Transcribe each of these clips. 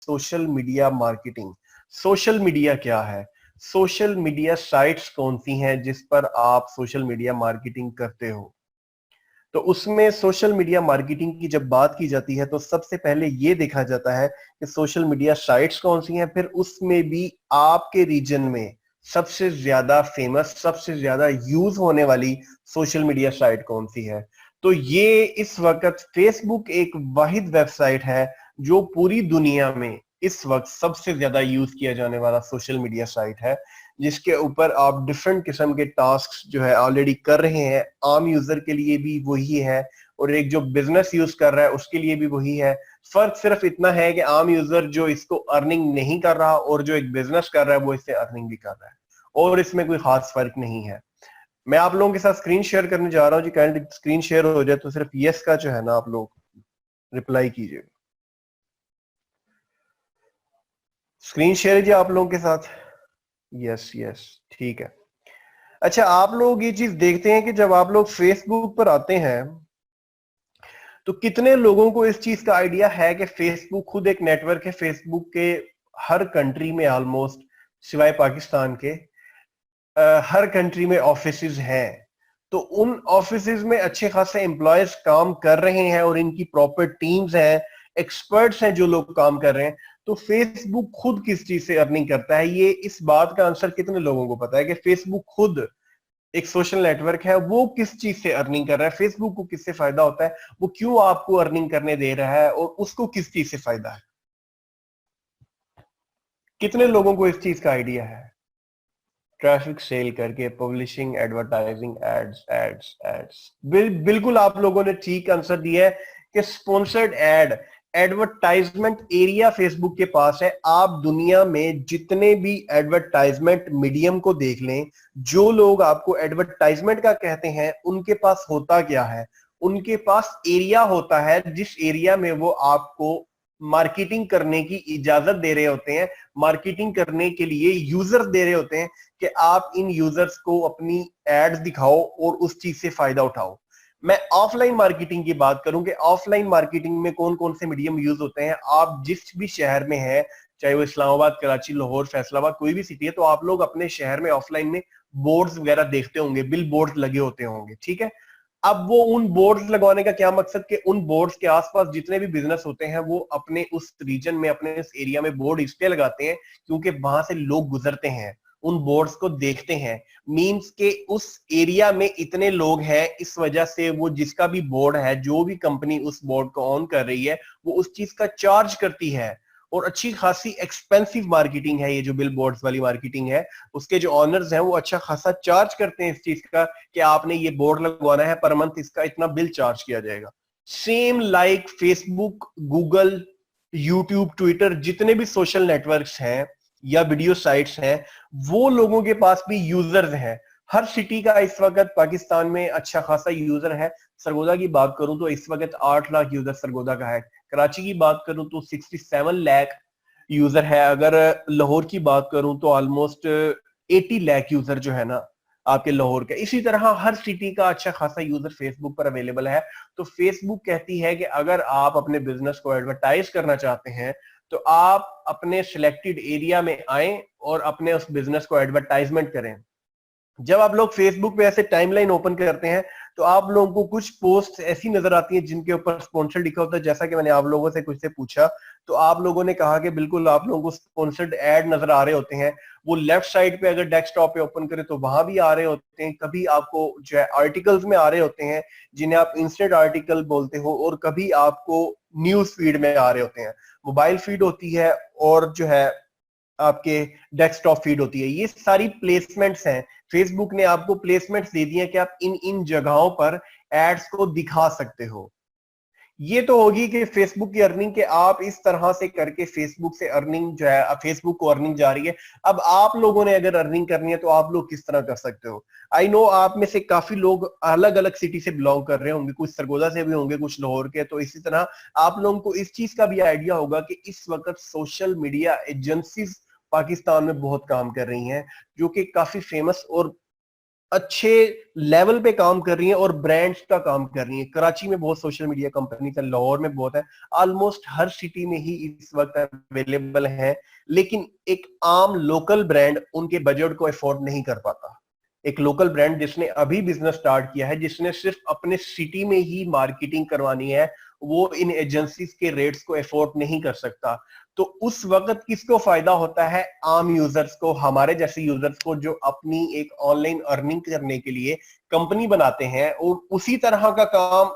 Social media marketing. Social media क्या है? Social media sites कौन सी हैं जिस पर आप सोशल मीडिया मार्केटिंग करते हो? तो उसमें सोशल मीडिया मार्केटिंग की जब बात की जाती है तो सबसे पहले ये देखा जाता है कि सोशल मीडिया साइट्स कौन सी हैं, फिर उसमें भी आपके रीजन में सबसे ज्यादा फेमस, सबसे ज्यादा यूज होने वाली सोशल मीडिया साइट कौन सी है। तो ये इस वक्त फेसबुक एक वाहिद वेबसाइट है जो पूरी दुनिया में इस वक्त सबसे ज्यादा यूज किया जाने वाला सोशल मीडिया साइट है, जिसके ऊपर आप डिफरेंट किस्म के टास्क जो है ऑलरेडी कर रहे हैं। आम यूजर के लिए भी वही है और एक जो बिजनेस यूज कर रहा है उसके लिए भी वही है। फर्क सिर्फ इतना है कि आम यूजर जो इसको अर्निंग नहीं कर रहा और जो एक बिजनेस कर रहा है वो इससे अर्निंग भी कर रहा है, और इसमें कोई खास फर्क नहीं है। मैं आप लोगों के साथ स्क्रीन शेयर करने जा रहा हूं जी। काइंडली स्क्रीन शेयर हो जाए तो सिर्फ यस का जो है ना आप लोग रिप्लाई कीजिए। स्क्रीन शेयर है जी आप लोगों के साथ? यस यस, ठीक है। अच्छा, आप लोग ये चीज देखते हैं कि जब आप लोग फेसबुक पर आते हैं तो कितने लोगों को इस चीज का आइडिया है कि फेसबुक खुद एक नेटवर्क है। फेसबुक के हर कंट्री में ऑलमोस्ट, सिवाय पाकिस्तान के, हर कंट्री में ऑफिसेज हैं। तो उन ऑफिसेज में अच्छे खासे एम्प्लॉयज काम कर रहे हैं और इनकी प्रॉपर टीम्स हैं, एक्सपर्ट्स हैं जो लोग काम कर रहे हैं। तो फेसबुक खुद किस चीज से अर्निंग करता है, ये इस बात का आंसर कितने लोगों को पता है कि फेसबुक खुद एक सोशल नेटवर्क है, वो किस चीज से अर्निंग कर रहा है, फेसबुक को किससे फायदा होता है, वो क्यों आपको अर्निंग करने दे रहा है और उसको किस चीज से फायदा है? कितने लोगों को इस चीज का आइडिया है? ट्रैफिक सेल करके, publishing, advertising, ads ads ads. बिल्कुल आप लोगों ने ठीक आंसर दिया है कि sponsored ad, advertisement area Facebook के पास है। आप दुनिया में जितने भी एडवर्टाइजमेंट मीडियम को देख लें, जो लोग आपको एडवर्टाइजमेंट का कहते हैं उनके पास होता क्या है? उनके पास एरिया होता है जिस एरिया में वो आपको मार्केटिंग करने की इजाजत दे रहे होते हैं, मार्केटिंग करने के लिए यूजर्स दे रहे होते हैं कि आप इन यूजर्स को अपनी एड्स दिखाओ और उस चीज से फायदा उठाओ। मैं ऑफलाइन मार्केटिंग की बात करूं कि ऑफलाइन मार्केटिंग में कौन कौन से मीडियम यूज होते हैं। आप जिस भी शहर में है, चाहे वो इस्लामाबाद, कराची, लाहौर, फैसलाबाद, कोई भी सिटी है, तो आप लोग अपने शहर में ऑफलाइन में बोर्ड्स वगैरह देखते होंगे, बिल बोर्ड्स लगे होते होंगे, ठीक है। अब वो उन बोर्ड्स लगवाने का क्या मकसद कि उन बोर्ड्स के आसपास जितने भी बिजनेस होते हैं वो अपने उस रीजन में, अपने उस एरिया में बोर्ड इसलिए लगाते हैं क्योंकि वहां से लोग गुजरते हैं, उन बोर्ड्स को देखते हैं। मींस के उस एरिया में इतने लोग हैं, इस वजह से वो जिसका भी बोर्ड है, जो भी कंपनी उस बोर्ड को ऑन कर रही है, वो उस चीज का चार्ज करती है। और अच्छी खासी एक्सपेंसिव मार्केटिंग है ये जो बिल बोर्ड्स वाली मार्केटिंग है। उसके जो ऑनर्स हैं वो अच्छा खासा चार्ज करते हैं इस चीज का कि आपने ये बोर्ड लगवाना है, पर मंथ इसका इतना बिल चार्ज किया जाएगा। Same like Facebook, Google, YouTube, Twitter, जितने भी सोशल नेटवर्क्स हैं या वीडियो साइट्स हैं, वो लोगों के पास भी यूजर्स हैं। हर सिटी का इस वक्त पाकिस्तान में अच्छा खासा यूजर है। सरगोदा की बात करूं तो इस वक्त 8 लाख यूजर सरगोदा का है। कराची की बात करूं तो 67 लाख यूजर है। अगर लाहौर की बात करूं तो ऑलमोस्ट 80 लाख यूजर जो है ना आपके लाहौर के। इसी तरह हर सिटी का अच्छा खासा यूजर फेसबुक पर अवेलेबल है। तो फेसबुक कहती है कि अगर आप अपने बिजनेस को एडवर्टाइज करना चाहते हैं तो आप अपने सिलेक्टेड एरिया में आए और अपने उस बिजनेस को एडवर्टाइजमेंट करें। जब आप लोग फेसबुक पे ऐसे टाइमलाइन ओपन करते हैं तो आप लोगों को कुछ पोस्ट ऐसी नजर आती हैं जिनके ऊपर स्पॉन्सर लिखा होता है। जैसा कि मैंने आप लोगों से कुछ से पूछा तो आप लोगों ने कहा कि बिल्कुल आप लोगों को स्पॉन्सर्ड एड नजर आ रहे होते हैं। वो लेफ्ट साइड पे अगर डेस्कटॉप पे ओपन करें तो वहां भी आ रहे होते हैं। कभी आपको जो है आर्टिकल्स में आ रहे होते हैं जिन्हें आप इंस्टेंट आर्टिकल बोलते हो, और कभी आपको न्यूज फीड में आ रहे होते हैं। मोबाइल फीड होती है और जो है आपके डेस्कटॉप फीड होती है। ये सारी प्लेसमेंट्स हैं। फेसबुक ने आपको प्लेसमेंट्स दे दी हैं कि आप इन इन जगहों पर एड्स को दिखा सकते हो। ये तो होगी कि फेसबुक की अर्निंग के आप इस तरह से करके फेसबुक से अर्निंग जो है, फेसबुक को अर्निंग जा रही है। अब आप लोगों ने अगर अर्निंग करनी है तो आप लोग किस तरह कर सकते हो? आई नो आप में से काफी लोग अलग अलग सिटी से बिलोंग कर रहे होंगे, कुछ सरगोदा से भी होंगे, कुछ लाहौर के। तो इसी तरह आप लोगों को इस चीज का भी आइडिया होगा कि इस वक्त सोशल मीडिया एजेंसीज पाकिस्तान में बहुत काम कर रही हैं जो कि काफी फेमस और अच्छे लेवल पे काम कर रही हैं और ब्रांड्स का काम कर रही हैं। कराची में बहुत सोशल मीडिया कंपनीज है, लाहौर में बहुत है, ऑलमोस्ट हर सिटी में ही इस वक्त अवेलेबल है, लेकिन एक आम लोकल ब्रांड उनके बजट को अफोर्ड नहीं कर पाता। एक लोकल ब्रांड जिसने अभी बिजनेस स्टार्ट किया है, जिसने सिर्फ अपने सिटी में ही मार्केटिंग करवानी है, वो इन एजेंसीज के रेट्स को अफोर्ड नहीं कर सकता। तो उस वक्त किसको फायदा होता है? आम यूजर्स को, हमारे जैसे यूजर्स को, जो अपनी एक ऑनलाइन अर्निंग करने के लिए कंपनी बनाते हैं और उसी तरह का काम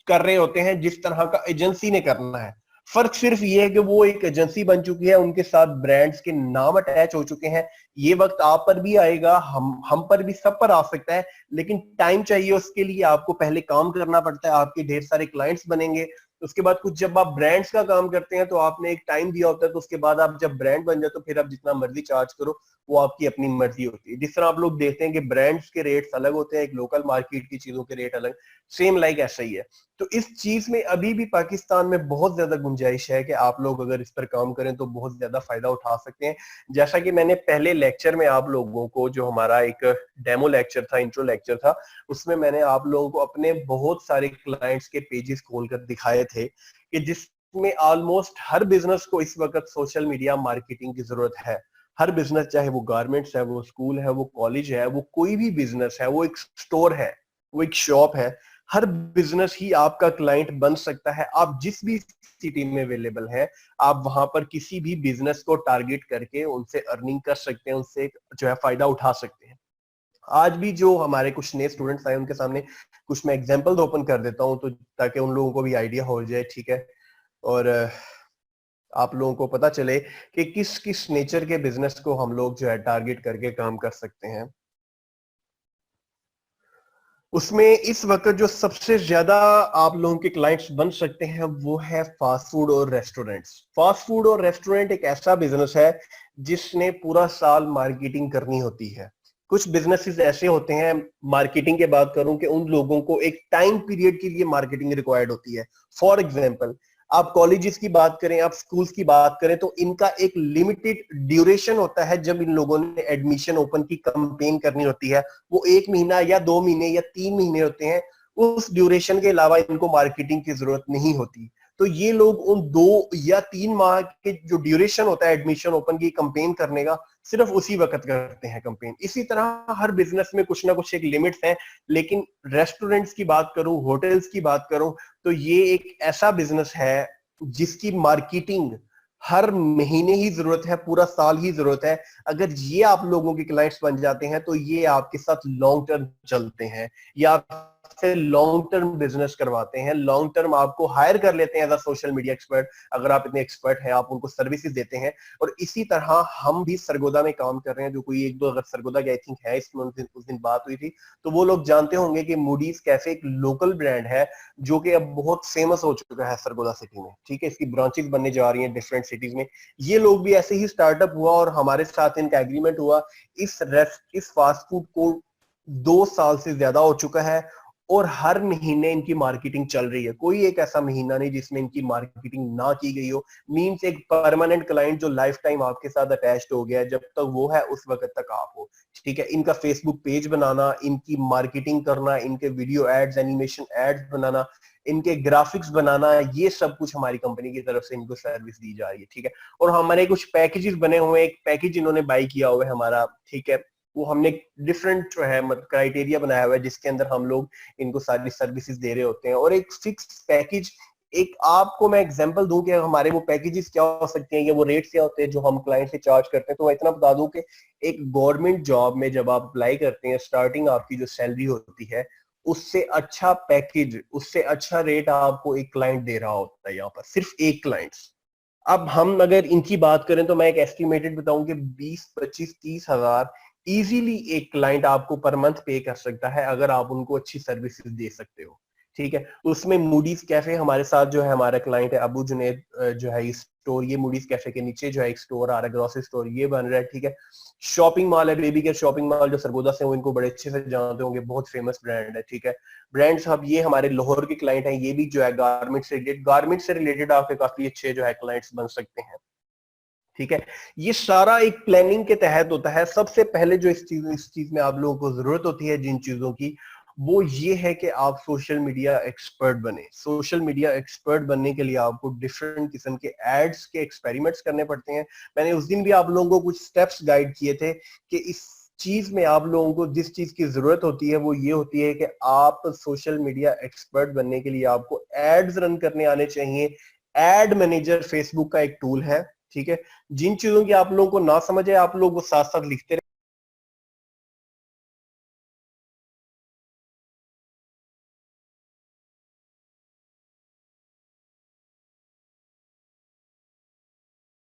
कर रहे होते हैं जिस तरह का एजेंसी ने करना है। फर्क सिर्फ ये है कि वो एक एजेंसी बन चुकी है, उनके साथ ब्रांड्स के नाम अटैच हो चुके हैं। ये वक्त आप पर भी आएगा, हम पर भी, सब पर आ सकता है, लेकिन टाइम चाहिए उसके लिए। आपको पहले काम करना पड़ता है, आपके ढेर सारे क्लाइंट्स बनेंगे, उसके बाद कुछ, जब आप ब्रांड्स का काम करते हैं तो आपने एक टाइम दिया होता है, तो उसके बाद आप जब ब्रांड बन जाए तो फिर आप जितना मर्जी चार्ज करो, वो आपकी अपनी मर्जी होती है। जिस तरह आप लोग देखते हैं कि ब्रांड्स के रेट्स अलग होते हैं, एक लोकल मार्केट की चीजों के रेट अलग, सेम लाइक ऐसा ही है। तो इस चीज में अभी भी पाकिस्तान में बहुत ज्यादा गुंजाइश है कि आप लोग अगर इस पर काम करें तो बहुत ज्यादा फायदा उठा सकते हैं। जैसा कि मैंने पहले लेक्चर में आप लोगों को, जो हमारा एक डेमो लेक्चर था, इंट्रो लेक्चर था, उसमें मैंने आप लोगों को अपने बहुत सारे क्लाइंट्स के पेजेस खोलकर दिखाए थे कि जिसमें ऑलमोस्ट हर बिजनेस को इस वक्त सोशल मीडिया मार्केटिंग की जरूरत है। हर बिजनेस, चाहे वो गारमेंट्स है, वो स्कूल है, वो कॉलेज है, वो कोई भी बिजनेस है, वो एक स्टोर है, वो एक शॉप है, हर बिजनेस ही आपका क्लाइंट बन सकता है। आप जिस भी सिटी में अवेलेबल है, आप वहां पर किसी भी बिजनेस को टारगेट करके उनसे अर्निंग कर सकते हैं, उनसे जो है फायदा उठा सकते हैं। आज भी जो हमारे कुछ नए स्टूडेंट्स आए, उनके सामने कुछ मैं एग्जांपल ओपन कर देता हूं, तो ताकि उन लोगों को भी आइडिया हो जाए, ठीक है? और आप लोगों को पता चले कि किस किस नेचर के बिजनेस को हम लोग जो है टारगेट करके काम कर सकते हैं। उसमें इस वक्त जो सबसे ज्यादा आप लोगों के क्लाइंट्स बन सकते हैं वो है फास्ट फूड और रेस्टोरेंट्स। फास्ट फूड और रेस्टोरेंट एक ऐसा बिजनेस है जिसने पूरा साल मार्केटिंग करनी होती है। कुछ बिजनेसेस ऐसे होते हैं, मार्केटिंग के बात करूं, कि उन लोगों को एक टाइम पीरियड के लिए मार्केटिंग रिक्वायर्ड होती है। फॉर एग्जाम्पल, आप कॉलेजेस की बात करें, आप स्कूल्स की बात करें, तो इनका एक लिमिटेड ड्यूरेशन होता है। जब इन लोगों ने एडमिशन ओपन की कैंपेन करनी होती है, वो 1 महीना या 2 महीने या 3 महीने होते हैं। उस ड्यूरेशन के अलावा इनको मार्केटिंग की जरूरत नहीं होती। तो ये लोग उन 2 या 3 माह के जो ड्यूरेशन होता है एडमिशन ओपन की कैंपेन करने का, सिर्फ उसी वक्त करते हैं कैंपेन। इसी तरह हर बिजनेस में कुछ ना कुछ एक लिमिट्स है। लेकिन रेस्टोरेंट्स की बात करूं, होटल्स की बात करूं, तो ये एक ऐसा बिजनेस है जिसकी मार्केटिंग हर महीने ही जरूरत है, पूरा साल ही जरूरत है। अगर ये आप लोगों के क्लाइंट्स बन जाते हैं तो ये आपके साथ लॉन्ग टर्म चलते हैं, ये आपसे लॉन्ग टर्म बिजनेस करवाते हैं, लॉन्ग टर्म आपको हायर कर लेते हैं as a social media expert. अगर आप इतने एक्सपर्ट हैं, आप उनको सर्विसेज देते हैं। और इसी तरह हम भी सरगोदा में काम कर रहे हैं, जो कोई एक दो, अगर सरगोदा की आई थिंक है, इसमें उस दिन बात हुई थी, तो वो लोग जानते होंगे कि मूडीज कैफे एक लोकल ब्रांड है जो कि अब बहुत फेमस हो चुका है सरगोदा सिटी में, ठीक है? इसकी ब्रांचेस बनने जा रही हैं डिफरेंट सिटीज में। ये लोग भी ऐसे ही स्टार्टअप हुआ और हमारे साथ इनका एग्रीमेंट हुआ। इस फास्ट फूड को 2 साल से ज्यादा हो चुका है और हर महीने इनकी मार्केटिंग चल रही है। कोई एक ऐसा महीना नहीं जिसमें इनकी मार्केटिंग ना की गई हो। मींस एक परमानेंट क्लाइंट जो लाइफ टाइम आपके साथ अटैच्ड हो गया है, जब तक वो है उस वक्त तक आप हो, ठीक है? इनका फेसबुक पेज बनाना, इनकी मार्केटिंग करना, इनके वीडियो एड्स, एनिमेशन एड्स बनाना, इनके ग्राफिक्स बनाना, ये सब कुछ हमारी कंपनी की तरफ से इनको सर्विस दी जा रही है, ठीक है? और हमारे कुछ पैकेजेस बने हुए हैं, एक पैकेज इन्होंने बाई किया हुआ है हमारा, ठीक है? वो हमने डिफरेंट जो है मतलब क्राइटेरिया बनाया हुआ है जिसके अंदर हम लोग इनको सारी सर्विसेज दे रहे होते हैं। और एक फिक्स पैकेज, एक आपको मैं एग्जांपल दूं कि हमारे वो पैकेजेस क्या हो सकते हैं या वो रेट्स क्या होते हैं जो हम क्लाइंट से चार्ज करते हैं, तो मैं इतना बता दूं कि एक गवर्नमेंट जॉब में जब आप अप्लाई करते हैं, स्टार्टिंग आपकी जो सैलरी होती है, उससे अच्छा पैकेज, उससे अच्छा रेट आपको एक क्लाइंट दे रहा होता है, यहाँ पर सिर्फ एक क्लाइंट। अब हम अगर इनकी बात करें तो मैं एक एस्टिमेटेड बताऊं कि 20, 25, 30 हजार इजीली एक क्लाइंट आपको पर मंथ पे कर सकता है अगर आप उनको अच्छी सर्विसेज दे सकते हो, ठीक है? उसमें मूडीज कैफे हमारे साथ जो है, हमारा क्लाइंट है अबू जुनेद जो है, इस स्टोर, ये मूडीज कैफे के नीचे जो है एक स्टोर आ रहा है, ग्रोसरी स्टोर ये बन रहा है, ठीक है? शॉपिंग मॉल है, बेबी केयर शॉपिंग मॉल, जो सरगोदा से हो इनको बड़े अच्छे से जानते होंगे, बहुत फेमस ब्रांड है, ठीक है? ब्रांड्स, अब ये हमारे लाहौर के क्लाइंट हैं, ये भी जो है गारमेंट से रिलेटेड आपके काफी अच्छे जो है क्लाइंट्स बन सकते हैं, ठीक है, ये सारा एक प्लानिंग के तहत होता है। सबसे पहले जो इस चीज में आप लोगों को जरूरत होती है जिन चीजों की, वो ये है कि आप सोशल मीडिया एक्सपर्ट बने। सोशल मीडिया एक्सपर्ट बनने के लिए आपको डिफरेंट किस्म के एड्स के एक्सपेरिमेंट्स करने पड़ते हैं। मैंने उस दिन भी आप लोगों को कुछ स्टेप्स गाइड किए थे कि इस चीज में आप लोगों को जिस चीज की जरूरत होती है वो ये होती है कि आप सोशल मीडिया एक्सपर्ट बनने के लिए आपको एड्स रन करने आने चाहिए। एड मैनेजर फेसबुक का एक टूल है, ठीक है। जिन चीजों की आप लोगों को ना समझ है, आप लोग वो साथ साथ लिखते